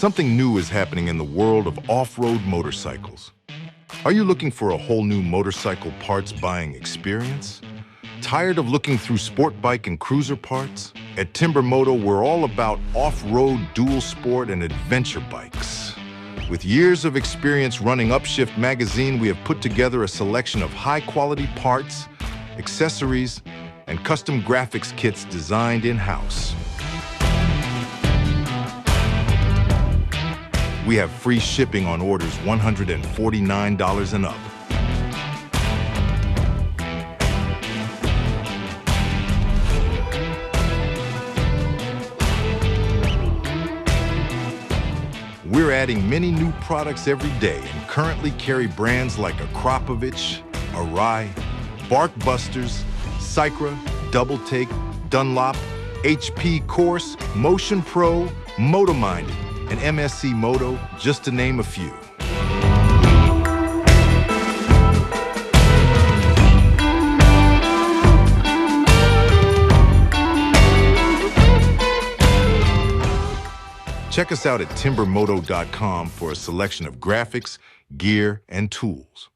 Something new is happening in the world of off-road motorcycles. Are you looking for a whole new motorcycle parts buying experience? Tired of looking through sport bike and cruiser parts? At TMBR MOTO, we're all about off-road Dualsport and adventure bikes. With years of experience running Upshift Magazine, we have put together a selection of high-quality parts, accessories, and custom graphics kits designed in-house. We have free shipping on orders $149 and up. We're adding many new products every day and currently carry brands like Akrapovich, Arai, Barkbusters, Cycra, Double Take, Dunlop, HP Course, Motion Pro, Motominded, and MSC Moto, just to name a few. Check us out at TMBRmoto.com for a selection of graphics, gear, and tools.